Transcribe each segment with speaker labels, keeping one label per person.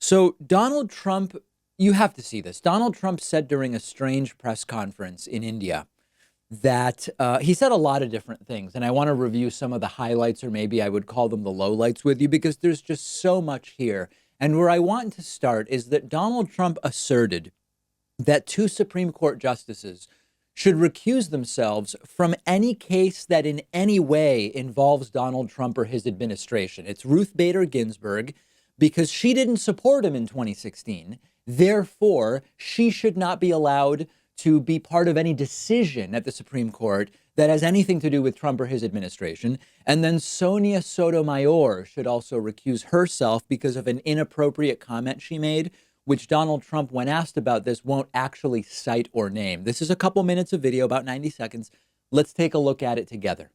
Speaker 1: So Donald Trump, you have to see this. Donald Trump said during a strange press conference in India that he said a lot of different things. And I want to review some of the highlights, or maybe I would call them the lowlights with you, because there's just so much here. And where I want to start is that Donald Trump asserted that two Supreme Court justices should recuse themselves from any case that in any way involves Donald Trump or his administration. It's Ruth Bader Ginsburg, because she didn't support him in 2016. Therefore, she should not be allowed to be part of any decision at the Supreme Court that has anything to do with Trump or his administration. And then Sonia Sotomayor should also recuse herself because of an inappropriate comment she made, which Donald Trump, when asked about this, won't actually cite or name. This is a couple minutes of video, about 90 seconds. Let's take a look at it together.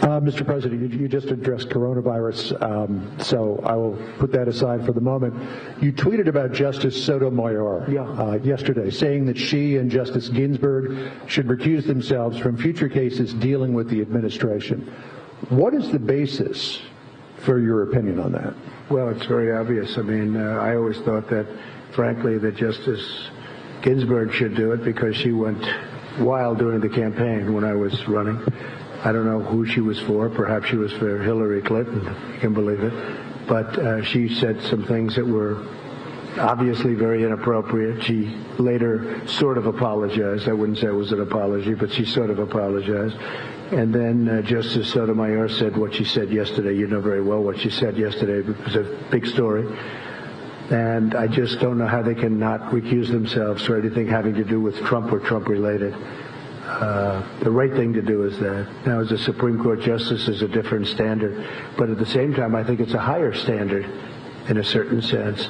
Speaker 2: Mr. President, you just addressed coronavirus, so I will put that aside for the moment. You tweeted about Justice Sotomayor yesterday, saying that she and Justice Ginsburg should recuse themselves from future cases dealing with the administration. What is the basis for your opinion on that?
Speaker 3: Well, it's very obvious. I mean, I always thought that, frankly, that Justice Ginsburg should do it because she went wild during the campaign when I was running. I don't know who she was for. Perhaps she was for Hillary Clinton. You can believe it. But she said some things that were obviously very inappropriate. She later sort of apologized. I wouldn't say it was an apology, but she sort of apologized. And then Justice Sotomayor said what she said yesterday. You know very well what she said yesterday. It was a big story. And I just don't know how they can not recuse themselves for anything having to do with Trump or Trump-related. The right thing to do is that. Now, as a Supreme Court justice is a different standard, but at the same time, I think it's a higher standard in a certain sense.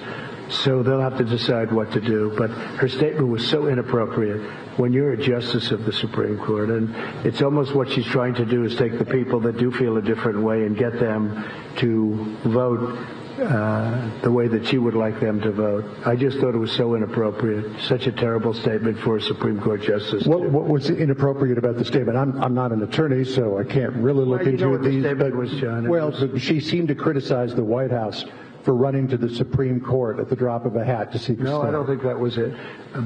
Speaker 3: So they'll have to decide what to do. But her statement was so inappropriate when you're a justice of the Supreme Court, and it's almost what she's trying to do is take the people that do feel a different way and get them to vote the way that she would like them to vote. I just thought it was so inappropriate. Such a terrible statement for a Supreme Court justice.
Speaker 2: What was inappropriate about the statement? I'm not an attorney, so I can't really look into
Speaker 3: what the statement was, John.
Speaker 2: Well, she seemed to criticize the White House for running to the Supreme Court at the drop of a hat to seek a
Speaker 3: No, I don't think that was it.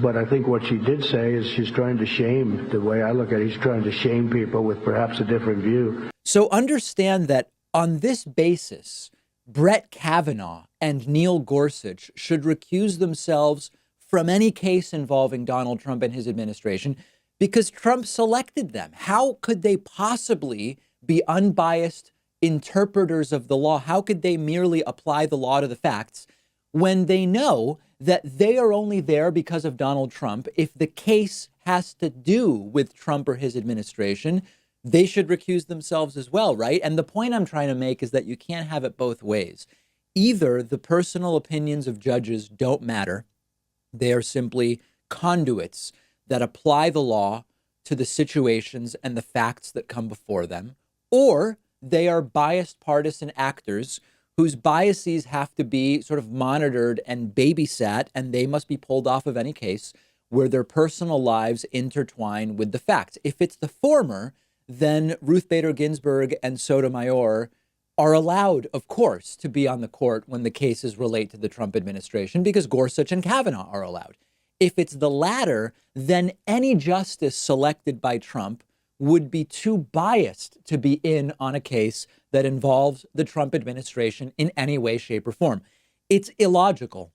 Speaker 3: But I think what she did say is she's trying to shame, the way I look at it, she's trying to shame people with perhaps a different view.
Speaker 1: So understand that on this basis, Brett Kavanaugh and Neil Gorsuch should recuse themselves from any case involving Donald Trump and his administration because Trump selected them. How could they possibly be unbiased interpreters of the law? How could they merely apply the law to the facts when they know that they are only there because of Donald Trump? If the case has to do with Trump or his administration, they should recuse themselves as well, right? And the point I'm trying to make is that you can't have it both ways. Either the personal opinions of judges don't matter. They are simply conduits that apply the law to the situations and the facts that come before them, or they are biased partisan actors whose biases have to be sort of monitored and babysat, and they must be pulled off of any case where their personal lives intertwine with the facts. If it's the former, then Ruth Bader Ginsburg and Sotomayor are allowed, of course, to be on the court when the cases relate to the Trump administration because Gorsuch and Kavanaugh are allowed. If it's the latter, then any justice selected by Trump would be too biased to be in on a case that involves the Trump administration in any way, shape, or form. It's illogical,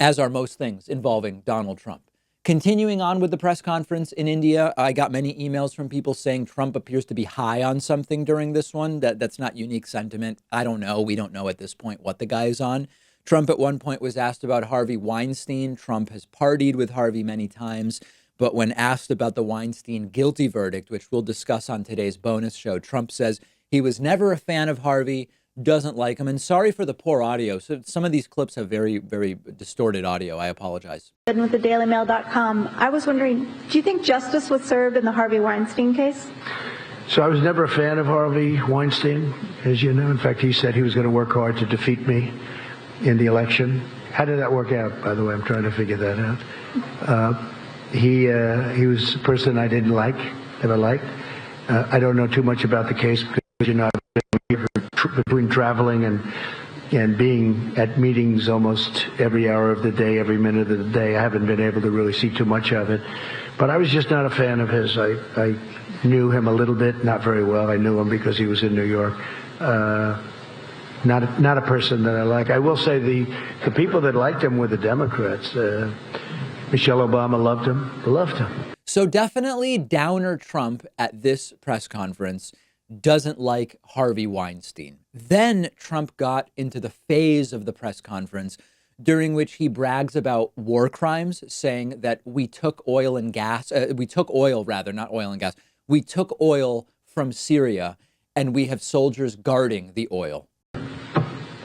Speaker 1: as are most things involving Donald Trump. Continuing on with the press conference in India, I got many emails from people saying Trump appears to be high on something during this one. That's not unique sentiment. I don't know. We don't know at this point what the guy is on. Trump at one point was asked about Harvey Weinstein. Trump has partied with Harvey many times. But when asked about the Weinstein guilty verdict, which we'll discuss on today's bonus show, Trump says he was never a fan of Harvey, doesn't like him. And sorry for the poor audio. So some of these clips have very, very distorted audio. I apologize.
Speaker 4: With the DailyMail.com, I was wondering, do you think justice was served in the Harvey Weinstein case?
Speaker 3: So I was never a fan of Harvey Weinstein, as you know. In fact, he said he was going to work hard to defeat me in the election. How did that work out, by the way? I'm trying to figure that out. He was a person I didn't like, never liked. I don't know too much about the case because, you know, between traveling and and being at meetings almost every hour of the day, every minute of the day, I haven't been able to really see too much of it. But I was just not a fan of his. I knew him a little bit, not very well. I knew him because he was in New York. Not a person that I like. I will say the people that liked him were the Democrats. Michelle Obama loved him.
Speaker 1: So definitely downer Trump at this press conference doesn't like Harvey Weinstein. Then Trump got into the phase of the press conference during which he brags about war crimes, saying that we took oil, not oil and gas. We took oil from Syria and we have soldiers guarding the oil.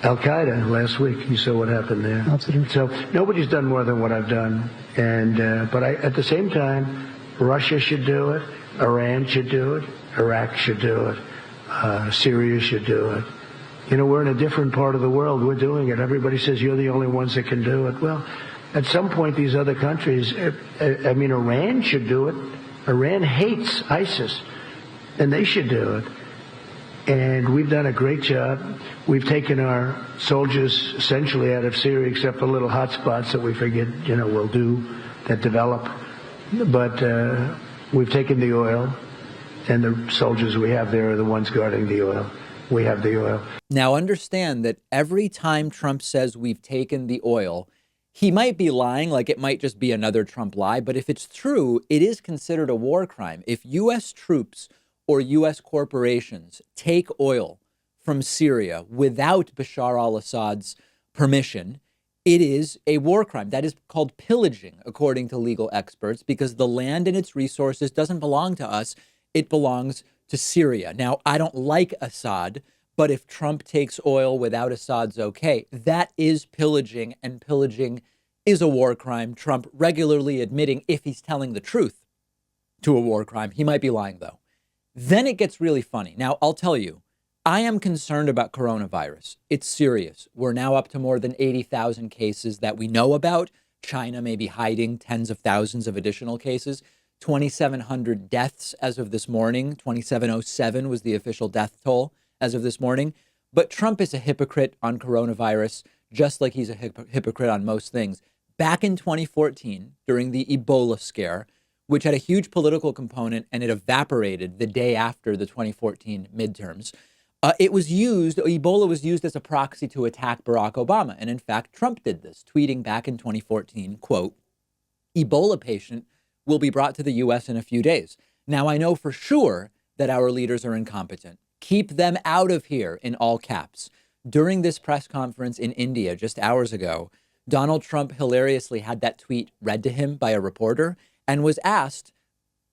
Speaker 3: Al-Qaeda last week, you saw what happened there.
Speaker 2: Absolutely.
Speaker 3: So nobody's done more than what I've done. But at the same time, Russia should do it. Iran should do it. Iraq should do it. Syria should do it. You know, we're in a different part of the world. We're doing it. Everybody says you're the only ones that can do it. Well, at some point, these other countries, Iran should do it. Iran hates ISIS, and they should do it. And we've done a great job. We've taken our soldiers essentially out of Syria, except for little hot spots that we figured, will do, that develop. But we've taken the oil, and the soldiers we have there are the ones guarding the oil. We have the oil.
Speaker 1: Now understand that every time Trump says we've taken the oil, he might be lying, like it might just be another Trump lie. But if it's true, it is considered a war crime. If U.S. troops or U.S. corporations take oil from Syria without Bashar al-Assad's permission, it is a war crime. That is called pillaging, according to legal experts, because the land and its resources doesn't belong to us. It belongs to Syria. Now, I don't like Assad, but if Trump takes oil without Assad's okay, that is pillaging, and pillaging is a war crime. Trump regularly admitting, if he's telling the truth, to a war crime. He might be lying, though. Then it gets really funny. Now, I'll tell you, I am concerned about coronavirus. It's serious. We're now up to more than 80,000 cases that we know about. China may be hiding tens of thousands of additional cases. 2,700 deaths as of this morning. 2,707 was the official death toll as of this morning. But Trump is a hypocrite on coronavirus, just like he's a hypocrite on most things. Back in 2014, during the Ebola scare, which had a huge political component and it evaporated the day after the 2014 midterms, Ebola was used as a proxy to attack Barack Obama. And in fact, Trump did this, tweeting back in 2014, quote, Ebola patient will be brought to the U.S. in a few days. Now, I know for sure that our leaders are incompetent. Keep them out of here, in all caps. During this press conference in India just hours ago, Donald Trump hilariously had that tweet read to him by a reporter and was asked,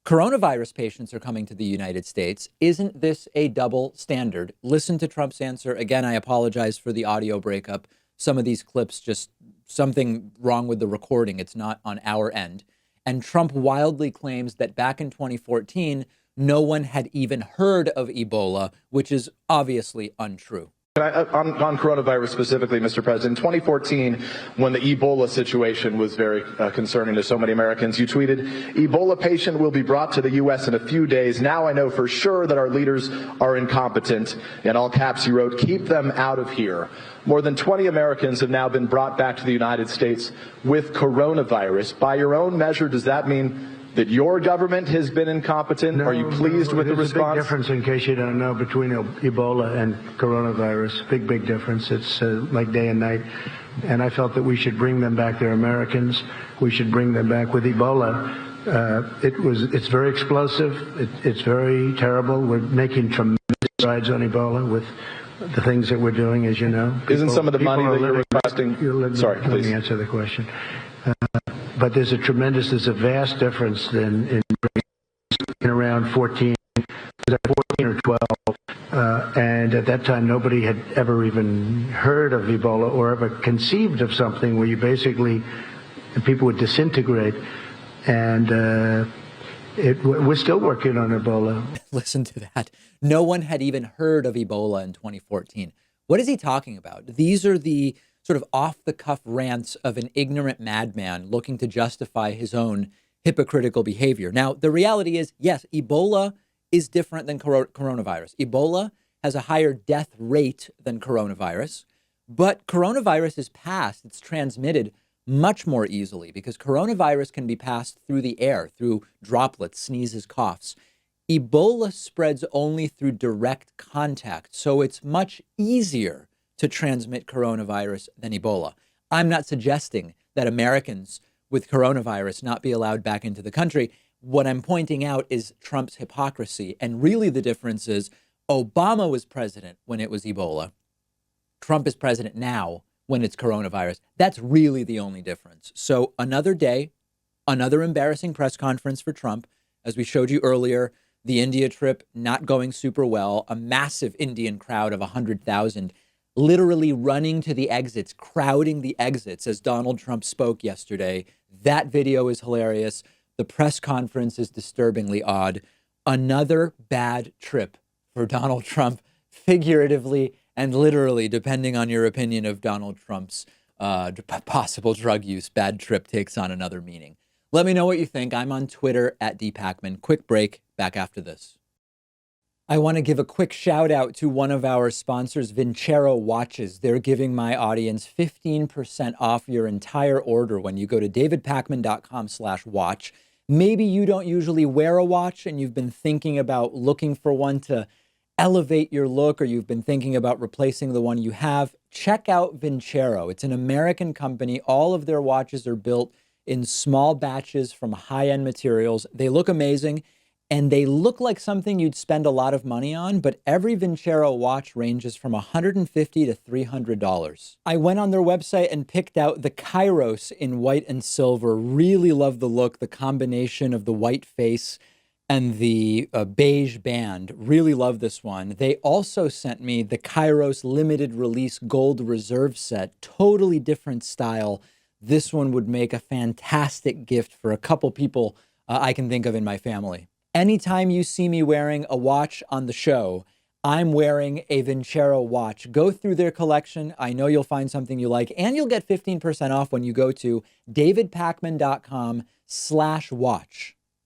Speaker 1: coronavirus patients are coming to the United States. Isn't this a double standard? Listen to Trump's answer. Again, I apologize for the audio breakup. Some of these clips, just something wrong with the recording. It's not on our end. And Trump wildly claims that back in 2014, no one had even heard of Ebola, which is obviously untrue.
Speaker 5: On coronavirus specifically, Mr. President, in 2014, when the Ebola situation was very concerning to so many Americans, you tweeted, Ebola patient will be brought to the U.S. in a few days. Now I know for sure that our leaders are incompetent. In all caps, you wrote, keep them out of here. More than 20 Americans have now been brought back to the United States with coronavirus. By your own measure, does that mean that your government has been incompetent?
Speaker 3: No,
Speaker 5: are you pleased with the response?
Speaker 3: There's a big difference, in case you don't know, between Ebola and coronavirus. Big difference. It's like day and night. And I felt that we should bring them back. They're Americans. We should bring them back. With Ebola, it's very explosive. It's very terrible. We're making tremendous strides on Ebola with the things that we're doing, as you know.
Speaker 5: Isn't some of the money that you're requesting? Sorry, please.
Speaker 3: Let me answer the question. But there's a vast difference in around 14 or 12. And at that time, nobody had ever even heard of Ebola or ever conceived of something where you basically, people would disintegrate. And we're still working on Ebola.
Speaker 1: Listen to that. No one had even heard of Ebola in 2014. What is he talking about? These are the sort of off-the-cuff rants of an ignorant madman looking to justify his own hypocritical behavior. Now, the reality is, yes, Ebola is different than coronavirus. Ebola has a higher death rate than coronavirus, But coronavirus is passed. It's transmitted much more easily because coronavirus can be passed through the air, through droplets, sneezes, coughs. Ebola spreads only through direct contact, so it's much easier to transmit coronavirus than Ebola. I'm not suggesting that Americans with coronavirus not be allowed back into the country. What I'm pointing out is Trump's hypocrisy. And really the difference is Obama was president when it was Ebola. Trump is president now when it's coronavirus. That's really the only difference. So another day, another embarrassing press conference for Trump. As we showed you earlier, the India trip not going super well, a massive Indian crowd of 100,000 literally running to the exits, crowding the exits as Donald Trump spoke yesterday. That video is hilarious. The press conference is disturbingly odd. Another bad trip for Donald Trump, figuratively and literally, depending on your opinion of Donald Trump's possible drug use. Bad trip takes on another meaning. Let me know what you think. I'm on Twitter at @dpakman. Quick break. Back after this. I want to give a quick shout out to one of our sponsors, Vincero Watches. They're giving my audience 15% off your entire order when you go to davidpakman.com/watch. Maybe you don't usually wear a watch and you've been thinking about looking for one to elevate your look, or you've been thinking about replacing the one you have. Check out Vincero. It's an American company. All of their watches are built in small batches from high-end materials. They look amazing. And they look like something you'd spend a lot of money on, but every Vincero watch ranges from $150 to $300. I went on their website and picked out the Kairos in white and silver. Really love the look, the combination of the white face and the beige band. Really love this one. They also sent me the Kairos limited release gold reserve set. Totally different style. This one would make a fantastic gift for a couple people I can think of in my family. Anytime you see me wearing a watch on the show, I'm wearing a Vincero watch. Go through their collection. I know you'll find something you like, and you'll get 15% off when you go to davidpakman.com/watch.